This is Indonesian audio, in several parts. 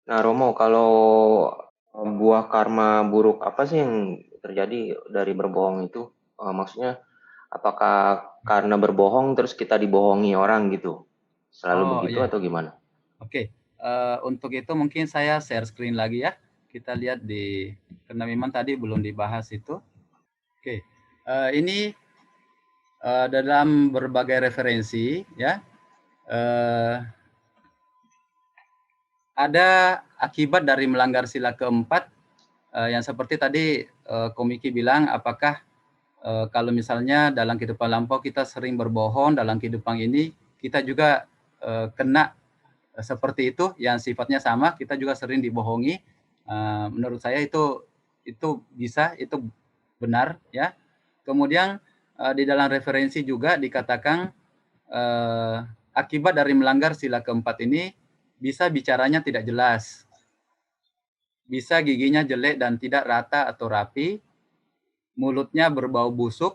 Nah, Romo, kalau buah karma buruk apa sih yang terjadi dari berbohong itu? Maksudnya, apakah karena berbohong terus kita dibohongi orang gitu? Selalu Oh begitu iya, atau gimana? oke. Untuk itu mungkin saya share screen lagi ya. Kita lihat karena memang tadi belum dibahas itu. Oke, ini dalam berbagai referensi ya, eh, ada akibat dari melanggar sila keempat yang seperti tadi Komiki bilang, apakah kalau misalnya dalam kehidupan lampau kita sering berbohong, dalam kehidupan ini kita juga kena seperti itu yang sifatnya sama, kita juga sering dibohongi. Menurut saya itu bisa, itu benar ya. Kemudian di dalam referensi juga dikatakan akibat dari melanggar sila keempat ini bisa bicaranya tidak jelas, bisa giginya jelek dan tidak rata atau rapi, mulutnya berbau busuk,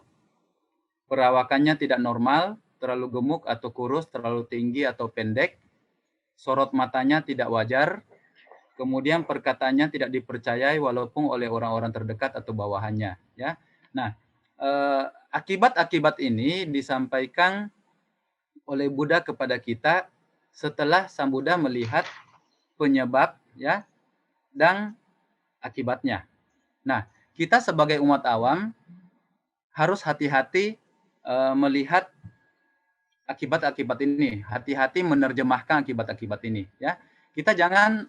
perawakannya tidak normal, terlalu gemuk atau kurus, terlalu tinggi atau pendek, sorot matanya tidak wajar, kemudian perkataannya tidak dipercayai walaupun oleh orang-orang terdekat atau bawahannya. Ya, nah akibat-akibat ini disampaikan oleh Buddha kepada kita setelah Sang Buddha melihat penyebab ya dan akibatnya. Nah, kita sebagai umat awam harus hati-hati melihat akibat-akibat ini, hati-hati menerjemahkan akibat-akibat ini ya. Kita jangan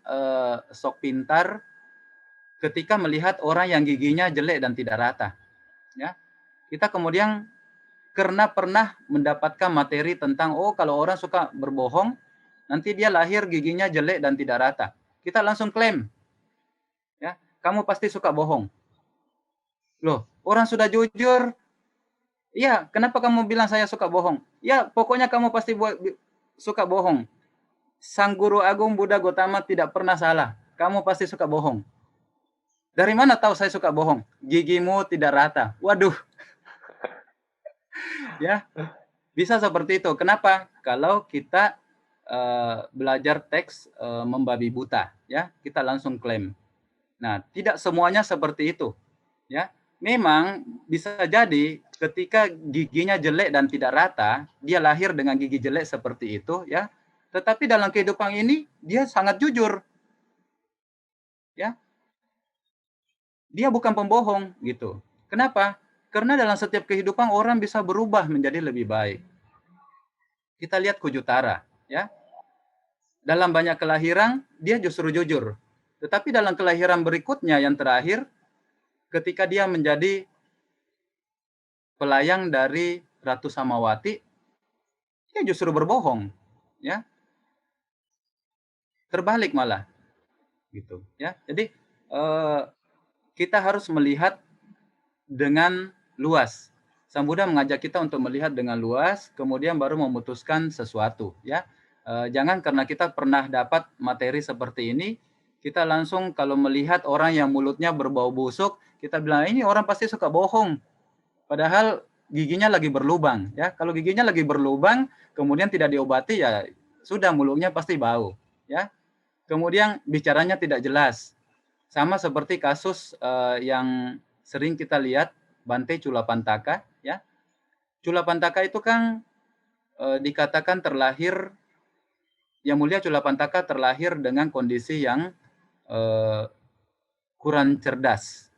sok pintar ketika melihat orang yang giginya jelek dan tidak rata ya. Kita kemudian karena pernah mendapatkan materi tentang kalau orang suka berbohong nanti dia lahir giginya jelek dan tidak rata. Kita langsung klaim ya, kamu pasti suka bohong. Loh, orang sudah jujur. Iya, kenapa kamu bilang saya suka bohong? Ya, pokoknya kamu pasti suka bohong. Sang Guru Agung Buddha Gotama tidak pernah salah. Kamu pasti suka bohong. Dari mana tahu saya suka bohong? Gigimu tidak rata. Waduh, ya bisa seperti itu. Kenapa? Kalau kita belajar teks membabi buta, ya kita langsung klaim. Nah, tidak semuanya seperti itu, ya. Memang bisa jadi ketika giginya jelek dan tidak rata, dia lahir dengan gigi jelek seperti itu, ya. Tetapi dalam kehidupan ini dia sangat jujur, ya. Dia bukan pembohong gitu. Kenapa? Karena dalam setiap kehidupan orang bisa berubah menjadi lebih baik. Kita lihat Kujutara, ya. Dalam banyak kelahiran dia justru jujur. Tetapi dalam kelahiran berikutnya yang terakhir ketika dia menjadi pelayang dari Ratu Samawati, dia justru berbohong, ya. Terbalik malah gitu, ya. Jadi kita harus melihat dengan luas. Sang Buddha mengajak kita untuk melihat dengan luas, kemudian baru memutuskan sesuatu, ya. Jangan karena kita pernah dapat materi seperti ini, kita langsung kalau melihat orang yang mulutnya berbau busuk, kita bilang ini orang pasti suka bohong. Padahal giginya lagi berlubang, ya. Kalau giginya lagi berlubang, kemudian tidak diobati, ya sudah mulutnya pasti bau, ya. Kemudian bicaranya tidak jelas. Sama seperti kasus yang sering kita lihat Bante Culapantaka, ya. Culapantaka itu kan dikatakan terlahir, yang mulia Culapantaka terlahir dengan kondisi yang eh, kurang cerdas.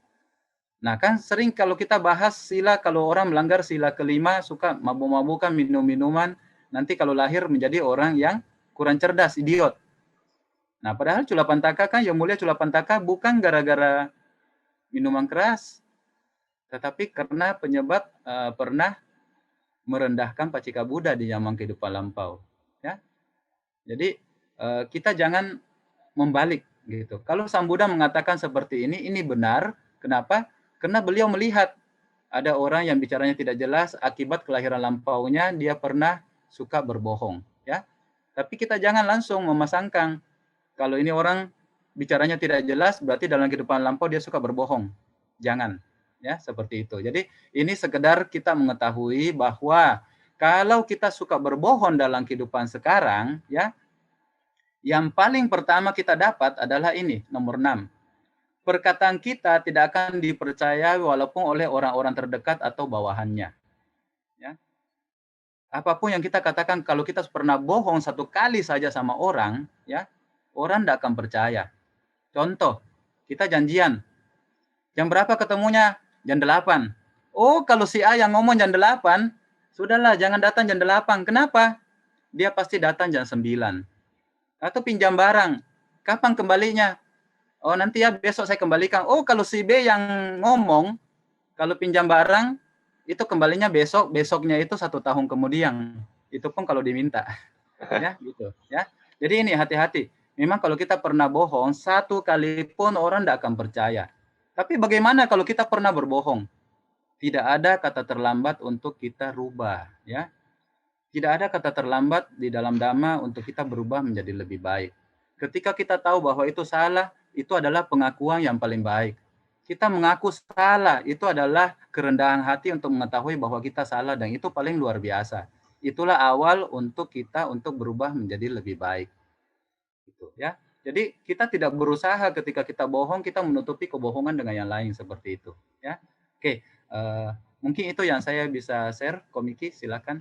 Nah, kan sering kalau kita bahas sila, kalau orang melanggar sila kelima suka mabuk-mabukan, minum minuman, nanti kalau lahir menjadi orang yang kurang cerdas, idiot. Nah, padahal Culapantaka kan, yang mulia Culapantaka bukan gara-gara minuman keras, tetapi karena penyebab pernah merendahkan Pacika Buddha di zaman kehidupan lampau. Ya, jadi kita jangan membalik gitu. Kalau Sang Buddha mengatakan seperti ini benar. Kenapa? Karena beliau melihat ada orang yang bicaranya tidak jelas akibat kelahiran lampaunya dia pernah suka berbohong, ya. Tapi kita jangan langsung memasangkan kalau ini orang bicaranya tidak jelas berarti dalam kehidupan lampau dia suka berbohong. Jangan, ya, seperti itu. Jadi ini sekedar kita mengetahui bahwa kalau kita suka berbohong dalam kehidupan sekarang, ya, Yang paling pertama kita dapat adalah ini, nomor 6. Perkataan kita tidak akan dipercaya walaupun oleh orang-orang terdekat atau bawahannya. Ya. Apapun yang kita katakan, kalau kita pernah bohong satu kali saja sama orang, ya, orang tidak akan percaya. Contoh, kita janjian, jam berapa ketemunya? Jam 8. Oh, kalau si A yang ngomong jam 8, sudahlah jangan datang jam 8. Kenapa? Dia pasti datang jam 9. Atau pinjam barang, kapan kembalinya? Oh, nanti ya besok saya kembalikan. Oh, kalau si B yang ngomong, kalau pinjam barang, itu kembalinya besok, besoknya itu 1 tahun kemudian. Itu pun kalau diminta. Ya, gitu. Ya. Jadi ini hati-hati. Memang kalau kita pernah bohong, satu kali pun orang tidak akan percaya. Tapi bagaimana kalau kita pernah berbohong? Tidak ada kata terlambat untuk kita rubah. Ya. Tidak ada kata terlambat di dalam Dhamma untuk kita berubah menjadi lebih baik. Ketika kita tahu bahwa itu salah, itu adalah pengakuan yang paling baik. Kita mengaku salah, itu adalah kerendahan hati untuk mengetahui bahwa kita salah, dan itu paling luar biasa. Itulah awal untuk kita untuk berubah menjadi lebih baik. Gitu, ya. Jadi kita tidak berusaha ketika kita bohong, kita menutupi kebohongan dengan yang lain seperti itu. Ya. Oke, mungkin itu yang saya bisa share. Komiki, silakan.